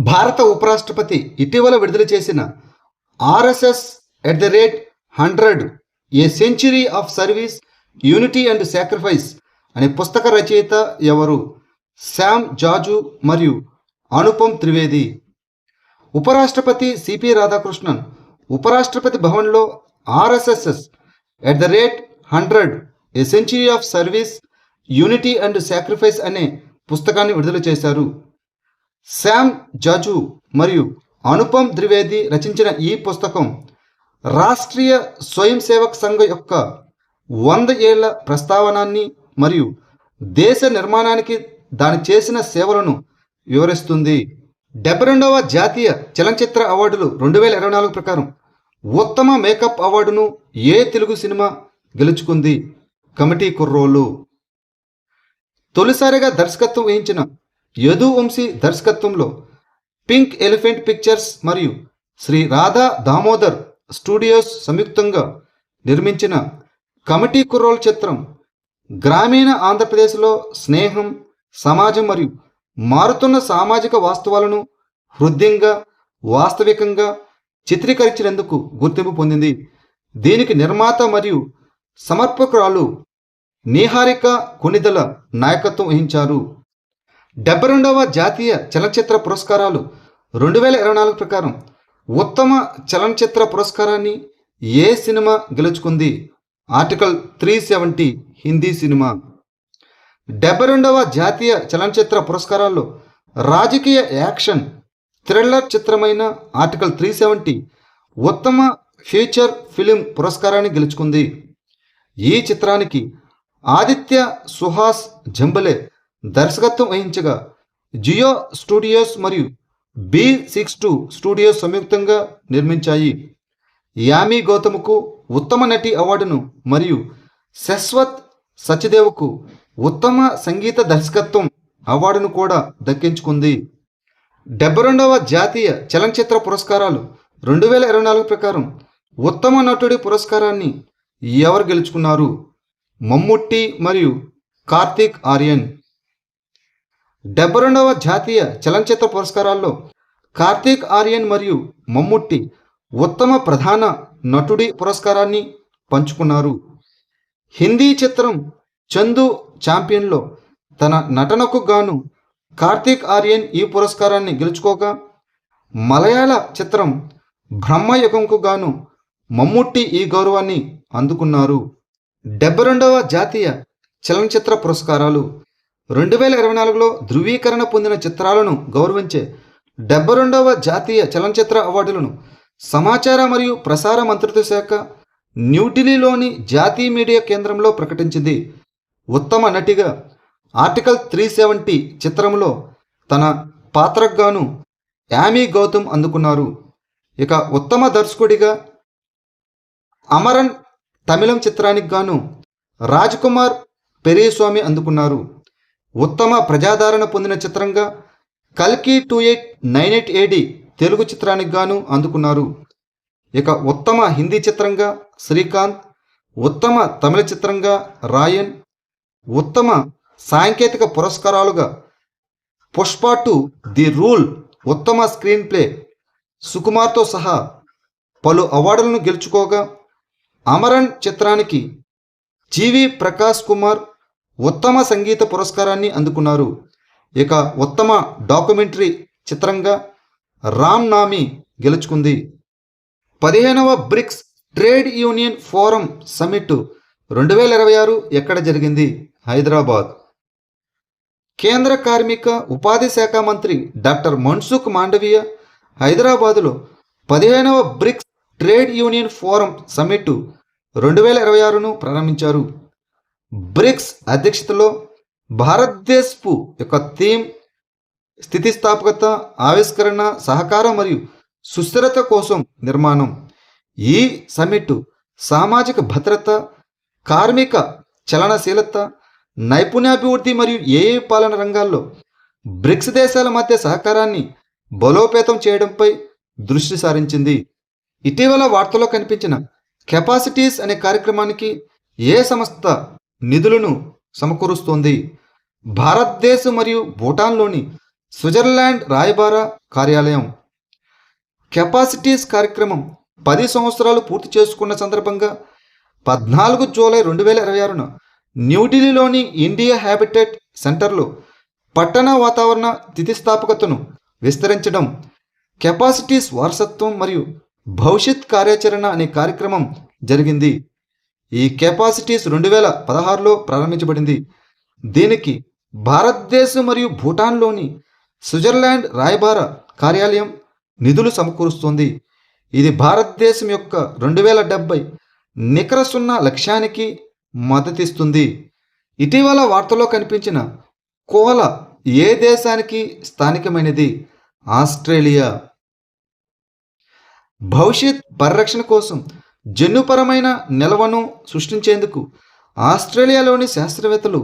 భారత ఉపరాష్ట్రపతి ఇటీవల విడుదల చేసిన RSS at the rate 100 A century of service unity and sacrifice అనే పుస్తక రచయిత ఎవరు? శామ్ జాజు మరియు అనుపమ్ త్రివేది. ఉపరాష్ట్రపతి సిపి రాధాకృష్ణన్ ఉపరాష్ట్రపతి భవన్లో RSS at the rate 100 A century of service unity and sacrifice అనే పుస్తకాన్ని విడుదల చేశారు. శామ్ జాజు మరియు అనుపమ్ త్రివేది రచించిన ఈ పుస్తకం రాష్ట్రీయ స్వయం సేవక్ సంఘ యొక్క 100 ఏళ్ల ప్రస్తావనాన్ని మరియు దేశ నిర్మాణానికి దాని చేసిన సేవలను వివరిస్తుంది. 72వ జాతీయ చలనచిత్ర అవార్డులు 2024 ప్రకారం ఉత్తమ మేకప్ అవార్డును ఏ తెలుగు సినిమా గెలుచుకుంది? కమిటీ కుర్రోళ్ళు. తొలిసారిగా దర్శకత్వం వహించిన యదు వంశీ దర్శకత్వంలో పింక్ ఎలిఫెంట్ పిక్చర్స్ మరియు శ్రీ రాధా దామోదర్ స్టూడియోస్ సంయుక్తంగా నిర్మించిన కమిటీ కుర్రోళ్ళు చిత్రం గ్రామీణ ఆంధ్రప్రదేశ్లో స్నేహం, సమాజం మరియు మారుతున్న సామాజిక వాస్తవాలను హృదయంగా వాస్తవికంగా చిత్రీకరించినందుకు గుర్తింపు పొందింది. దీనికి నిర్మాత మరియు సమర్పకురాలు నీహారిక కొనిదల నాయకత్వం వహించారు. 72వ జాతీయ చలనచిత్ర పురస్కారాలు 2024 ప్రకారం ఉత్తమ చలనచిత్ర పురస్కారాన్ని ఏ సినిమా గెలుచుకుంది? Article 370 Hindi cinema. 72వ జాతీయ చలనచిత్ర పురస్కారాల్లో రాజకీయ యాక్షన్ థ్రిల్లర్ చిత్రమైన ఆర్టికల్ 370 ఉత్తమ ఫీచర్ ఫిలిం పురస్కారాన్ని గెలుచుకుంది. ఈ చిత్రానికి ఆదిత్య సుహాస్ జంబలే దర్శకత్వం వహించగా జియో స్టూడియోస్ మరియు B62 స్టూడియోస్ సంయుక్తంగా నిర్మించాయి. యామి గౌతమ్కు ఉత్తమ నటి అవార్డును మరియు శశ్వత్ సచ్దేవ్కు ఉత్తమ సంగీత దర్శకత్వం అవార్డును కూడా దక్కించుకుంది. 72వ జాతీయ చలనచిత్ర పురస్కారాలు 2024 ప్రకారం ఉత్తమ నటుడి పురస్కారాన్ని ఎవరు గెలుచుకున్నారు? మమ్ముట్టి మరియు కార్తీక్ ఆర్యన్. 72వ జాతీయ చలనచిత్ర పురస్కారాల్లో కార్తీక్ ఆర్యన్ మరియు మమ్ముట్టి ఉత్తమ ప్రధాన నటుడి పురస్కారాన్ని పంచుకున్నారు. హిందీ చిత్రం చందు ఛాంపియన్లో తన నటనకు గాను కార్తీక్ ఆర్యన్ ఈ పురస్కారాన్ని గెలుచుకోగా, మలయాళ చిత్రం బ్రహ్మయుగంకు గాను మమ్ముట్టి ఈ గౌరవాన్ని అందుకున్నారు. 72వ జాతీయ చలనచిత్ర పురస్కారాలు 2024లో ధృవీకరణ పొందిన చిత్రాలను గౌరవించే 72వ జాతీయ చలనచిత్ర అవార్డులను సమాచార మరియు ప్రసార మంత్రిత్వ శాఖ న్యూఢిల్లీలోని జాతీయ మీడియా కేంద్రంలో ప్రకటించింది. ఉత్తమ నటిగా ఆర్టికల్ 370 చిత్రంలో తన పాత్రకు గాను యామి గౌతమ్ అందుకున్నారు. ఇక ఉత్తమ దర్శకుడిగా అమరన్ తమిళం చిత్రానికి గాను రాజ్ కుమార్ పెరియస్వామి అందుకున్నారు. ఉత్తమ ప్రజాదరణ పొందిన చిత్రంగా కల్కి 2898 AD తెలుగు చిత్రానికి గాను అందుకున్నారు. ఇక ఉత్తమ హిందీ చిత్రంగా శ్రీకాంత్, ఉత్తమ తమిళ చిత్రంగా రాయన్, ఉత్తమ సాంకేతిక పురస్కారాలుగా పుష్ప 2 ది రూల్, ఉత్తమ స్క్రీన్ ప్లే సుకుమార్తో సహా పలు అవార్డులను గెలుచుకోగా, అమరన్ చిత్రానికి జీవి ప్రకాష్ కుమార్ ఉత్తమ సంగీత పురస్కారాన్ని అందుకున్నారు. ఇక ఉత్తమ డాక్యుమెంటరీ చిత్రంగా రామ్ నామి గెలుచుకుంది. 15వ BRICS trade union forum summit 2026 ఎక్కడ జరిగింది? హైదరాబాద్. కేంద్ర కార్మిక ఉపాధి శాఖ మంత్రి డాక్టర్ మన్సుఖ్ మాండవీయ హైదరాబాదులో 15వ BRICS trade union forum summit 2026ను ప్రారంభించారు. బ్రిక్స్ అధ్యక్షతలో భారతదేశపు యొక్క థీమ్ స్థితిస్థాపకత, ఆవిష్కరణ, సహకారం మరియు సుస్థిరత కోసం నిర్మాణం. ఈ సమ్మిట్ సామాజిక భద్రత, కార్మిక చలనశీలత, నైపుణ్యాభివృద్ధి మరియు ఏఐ పాలన రంగాల్లో బ్రిక్స్ దేశాల మధ్య సహకారాన్ని బలోపేతం చేయడంపై దృష్టి సారించింది. ఇటీవల వార్తల్లో కనిపించిన కెపాసిటీస్ అనే కార్యక్రమానికి ఏ సంస్థ నిధులను సమకూరుస్తోంది? భారతదేశం మరియు భూటాన్లోని స్విట్జర్లాండ్ రాయబార కార్యాలయం. కెపాసిటీస్ కార్యక్రమం 10 సంవత్సరాలు పూర్తి చేసుకున్న సందర్భంగా 14 జూలై 2026న న్యూఢిల్లీలోని ఇండియా హ్యాబిటేట్ సెంటర్లో పట్టణ వాతావరణ స్థితిస్థాపకతను విస్తరించడం, కెపాసిటీస్ వారసత్వం మరియు భవిష్యత్ కార్యాచరణ అనే కార్యక్రమం జరిగింది. ఈ కెపాసిటీస్ 2016లో ప్రారంభించబడింది. దీనికి భారతదేశం మరియు భూటాన్లోని స్విట్జర్లాండ్ రాయబార కార్యాలయం నిధులు సమకూరుస్తుంది. ఇది భారతదేశం యొక్క 2070 నికర సున్నా లక్ష్యానికి మద్దతిస్తుంది. ఇటీవల వార్తల్లో కనిపించిన కోల ఏ దేశానికి స్థానికమైనది? ఆస్ట్రేలియా. భవిష్యత్ పరిరక్షణ కోసం జన్యుపరమైన నిల్వను సృష్టించేందుకు ఆస్ట్రేలియాలోని శాస్త్రవేత్తలు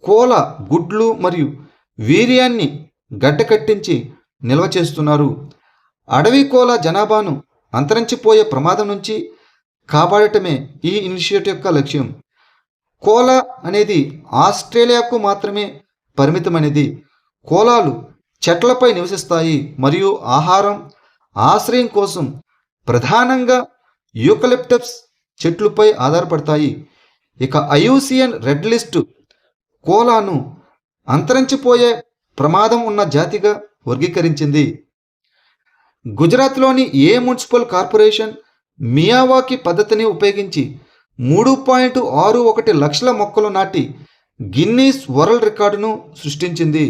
కోల గుడ్లు మరియు వీర్యాన్ని గడ్డకట్టించి నిల్వ చేస్తున్నారు. అడవి కోల జనాభాను అంతరించిపోయే ప్రమాదం నుంచి కాపాడటమే ఈ ఇనిషియేటివ్ యొక్క లక్ష్యం. కోల అనేది ఆస్ట్రేలియాకు మాత్రమే పరిమితమైనది. కోలాలు చెట్లపై నివసిస్తాయి మరియు ఆహారం, ఆశ్రయం కోసం ప్రధానంగా యూకలిప్టస్ చెట్లపై ఆధారపడతాయి. ఇక ఐయుసిఎన్ రెడ్ లిస్ట్ కోలాను అంతరించిపోయే ప్రమాదం ఉన్న జాతిగా వర్గీకరించింది. గుజరాత్లోని ఏ మున్సిపల్ కార్పొరేషన్ మియావాకీ పద్ధతిని ఉపయోగించి 3.61 లక్షల మొక్కలు నాటి గిన్నీస్ వరల్డ్ రికార్డును సృష్టించింది?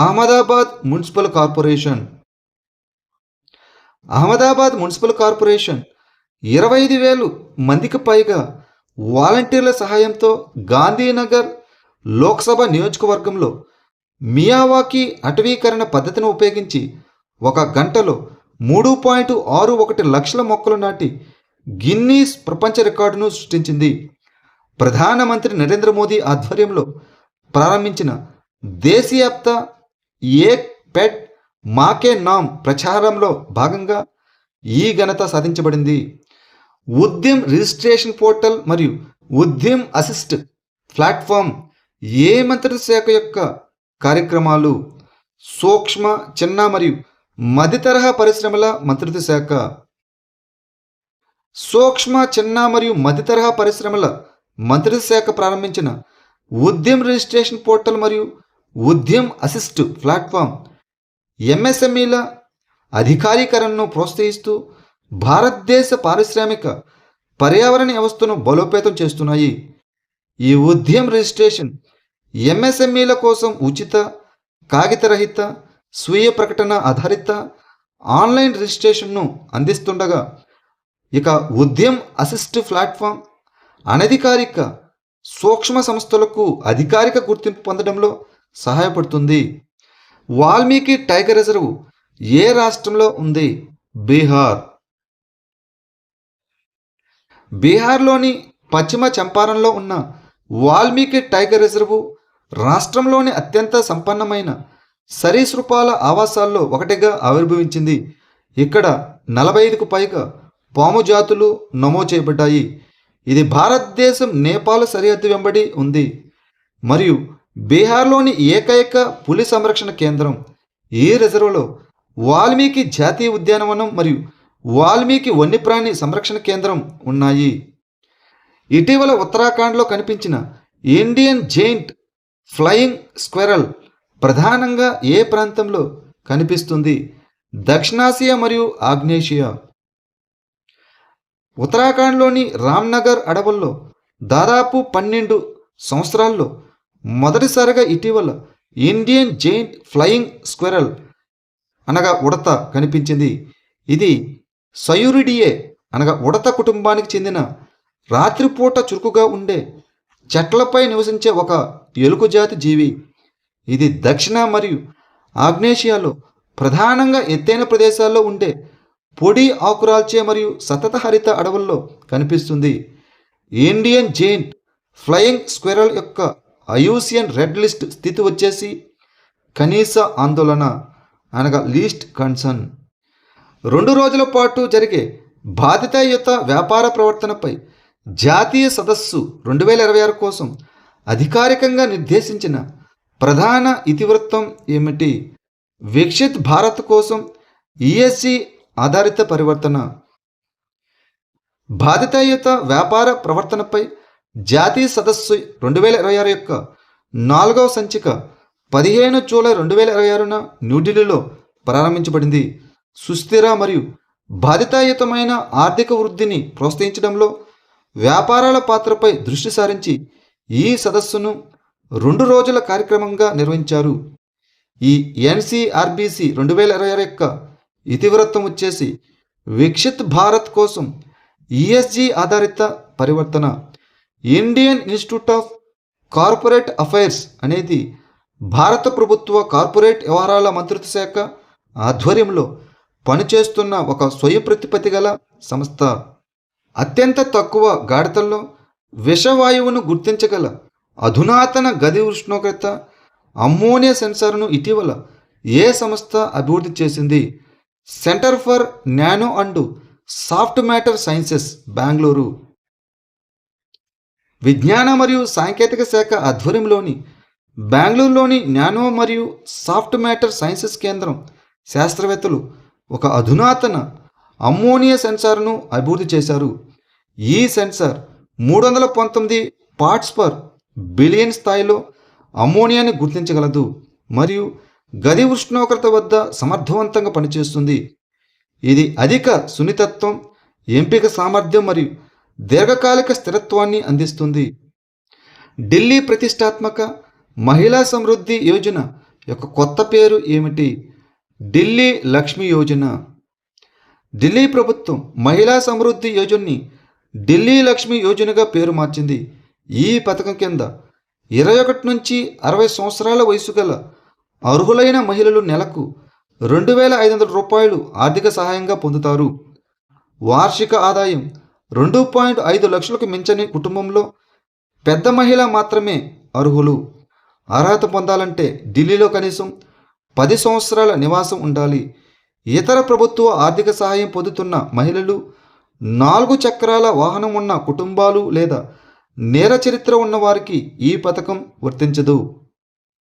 Ahmedabad municipal corporation. Ahmedabad municipal corporation 25,000 మందికి పైగా వాలంటీర్ల సహాయంతో గాంధీనగర్ లోక్సభ నియోజకవర్గంలో మియావాకీ అటవీకరణ పద్ధతిని ఉపయోగించి 1 గంటలో 3.61 లక్షల మొక్కలు నాటి గిన్నీస్ ప్రపంచ రికార్డును సృష్టించింది. ప్రధానమంత్రి నరేంద్ర మోదీ ఆధ్వర్యంలో ప్రారంభించిన దేశవ్యాప్త ఏక్ పెట్ మాకే నామ్ ప్రచారంలో భాగంగా ఈ ఘనత సాధించబడింది. ఉద్యమ్ రిజిస్ట్రేషన్ పోర్టల్ మరియు ఉద్యమ్ అసిస్ట్ ప్లాట్ఫామ్ ఏ మంత్రిత్వ శాఖ యొక్క కార్యక్రమాలు? సూక్ష్మ, చిన్న మరియు మధ్య తరహా పరిశ్రమల మంత్రిత్వ శాఖ. సూక్ష్మ, చిన్న మరియు మధ్య తరహా పరిశ్రమల మంత్రిత్వ శాఖ ప్రారంభించిన ఉద్యమ్ రిజిస్ట్రేషన్ పోర్టల్ మరియు ఉద్యమ్ అసిస్ట్ ప్లాట్ఫామ్ ఎంఎస్ఎంఈల అధికారీకరణను ప్రోత్సహిస్తూ భారతదేశ పారిశ్రామిక పర్యావరణ వ్యవస్థను బలోపేతం చేస్తున్నాయి. ఈ ఉద్యమ్ రిజిస్ట్రేషన్ ఎంఎస్ఎంఈల కోసం ఉచిత, కాగితరహిత, స్వీయ ప్రకటన ఆధారిత ఆన్లైన్ రిజిస్ట్రేషన్ను అందిస్తుండగా, ఇక ఉద్యమ్ అసిస్ట్ ప్లాట్ఫామ్ అనధికారిక సూక్ష్మ సంస్థలకు అధికారిక గుర్తింపు పొందడంలో సహాయపడుతుంది. వాల్మీకి టైగర్ రిజర్వ్ ఏ రాష్ట్రంలో ఉంది? బీహార్. బీహార్లోని పశ్చిమ చంపారణ్లో ఉన్న వాల్మీకి టైగర్ రిజర్వ్ రాష్ట్రంలోని అత్యంత సంపన్నమైన సరీసృపాల ఆవాసాల్లో ఒకటిగా ఆవిర్భవించింది. ఇక్కడ 45కు పైగా పాము జాతులు నమోదు చేయబడ్డాయి. ఇది భారతదేశం నేపాల్ సరిహద్దు వెంబడి ఉంది మరియు బీహార్లోని ఏకైక పులి సంరక్షణ కేంద్రం. ఈ రిజర్వ్లో వాల్మీకి జాతీయ ఉద్యానవనం మరియు వాల్మీకి వన్యప్రాణి సంరక్షణ కేంద్రం ఉన్నాయి. ఇటీవల ఉత్తరాఖండ్లో కనిపించిన ఇండియన్ జెయింట్ ఫ్లయింగ్ స్క్విరల్ ప్రధానంగా ఏ ప్రాంతంలో కనిపిస్తుంది? దక్షిణాసియా మరియు ఆగ్నేషియా. ఉత్తరాఖండ్లోని రామ్నగర్ అడవుల్లో దాదాపు 12 సంవత్సరాల్లో మొదటిసారిగా ఇటీవల ఇండియన్ జెయింట్ ఫ్లయింగ్ స్క్విరల్ అనగా ఉడత కనిపించింది. ఇది సయూరిడియే అనగా ఉడత కుటుంబానికి చెందిన రాత్రిపూట చురుకుగా ఉండే చెట్లపై నివసించే ఒక ఎలుక జాతి జీవి. ఇది దక్షిణ మరియు ఆగ్నేషియాలో ప్రధానంగా ఎత్తైన ప్రదేశాల్లో ఉండే పొడి ఆకురాల్చే మరియు సతత హరిత అడవుల్లో కనిపిస్తుంది. ఇండియన్ జెయింట్ ఫ్లయింగ్ స్క్విరల్ యొక్క ఐయుసిఎన్ రెడ్ లిస్ట్ స్థితి వచ్చేసి కనీస ఆందోళన అనగా లీస్ట్ కన్సర్న్. 2 రోజుల పాటు జరిగే బాధ్యతాయుత వ్యాపార ప్రవర్తనపై జాతీయ సదస్సు 2026 కోసం అధికారికంగా నిర్దేశించిన ప్రధాన ఇతివృత్తం ఏమిటి? వికసిత్ భారత్ కోసం ఈఎస్జి ఆధారిత పరివర్తన. బాధ్యతాయుత వ్యాపార ప్రవర్తనపై జాతీయ సదస్సు 2026 యొక్క 4వ సంచిక 15 జూలై 2026న న్యూఢిల్లీలో ప్రారంభించబడింది. సుస్థిర మరియు బాధ్యతాయుతమైన ఆర్థిక వృద్ధిని ప్రోత్సహించడంలో వ్యాపారాల పాత్రపై దృష్టి సారించి ఈ సదస్సును 2 రోజుల కార్యక్రమంగా నిర్వహించారు. ఈ ఎన్సిఆర్బిసి 2026 యొక్క ఇతివృత్తం వచ్చేసి వికసిత్ భారత్ కోసం ఈఎస్జి ఆధారిత పరివర్తన. Indian institute of corporate affairs అనేది భారత ప్రభుత్వ కార్పొరేట్ వ్యవహారాల మంత్రిత్వ శాఖ ఆధ్వర్యంలో పనిచేస్తున్న ఒక స్వయం ప్రతిపత్తి గల సంస్థ. అత్యంత తక్కువ గాఢతల్లో విషవాయువును గుర్తించగల అధునాతన గది ఉష్ణోగ్రత అమ్మోనియా సెన్సార్ను ఇటీవల ఏ సంస్థ అభివృద్ధి చేసింది? Centre for nano and soft matter sciences, Bengaluru. విజ్ఞాన మరియు సాంకేతిక శాఖ ఆధ్వర్యంలోని బెంగళూరులోని నానో మరియు సాఫ్ట్ మ్యాటర్ సైన్సెస్ కేంద్రం శాస్త్రవేత్తలు ఒక అధునాతన అమ్మోనియా సెన్సార్ను అభివృద్ధి చేశారు. ఈ సెన్సార్ 319 పార్ట్స్ పర్ బిలియన్ స్థాయిలో అమ్మోనియాని గుర్తించగలదు మరియు గది ఉష్ణోగ్రత వద్ద సమర్థవంతంగా పనిచేస్తుంది. ఇది అధిక సున్నితత్వం, ఎంపిక సామర్థ్యం మరియు దీర్ఘకాలిక స్థిరత్వాన్ని అందిస్తుంది. ఢిల్లీ ప్రతిష్టాత్మక మహిళా సమృద్ధి యోజన యొక్క కొత్త పేరు ఏమిటి? ఢిల్లీ లక్ష్మి యోజన. ఢిల్లీ ప్రభుత్వం మహిళా సమృద్ధి యోజనని ఢిల్లీ లక్ష్మి యోజనగా పేరు మార్చింది. ఈ పథకం కింద 21 నుంచి 60 సంవత్సరాల వయసు గల అర్హులైన మహిళలు నెలకు 2,500 రూపాయలు ఆర్థిక సహాయంగా పొందుతారు. వార్షిక ఆదాయం 2.5 లక్షలకు మించని కుటుంబంలో పెద్ద మహిళ మాత్రమే అర్హులు. అర్హత పొందాలంటే ఢిల్లీలో కనీసం 10 సంవత్సరాల నివాసం ఉండాలి. ఇతర ప్రభుత్వ ఆర్థిక సహాయం పొందుతున్న మహిళలు, 4 చక్రాల వాహనం ఉన్న కుటుంబాలు లేదా నేర చరిత్ర ఉన్న వారికి ఈ పథకం వర్తించదు.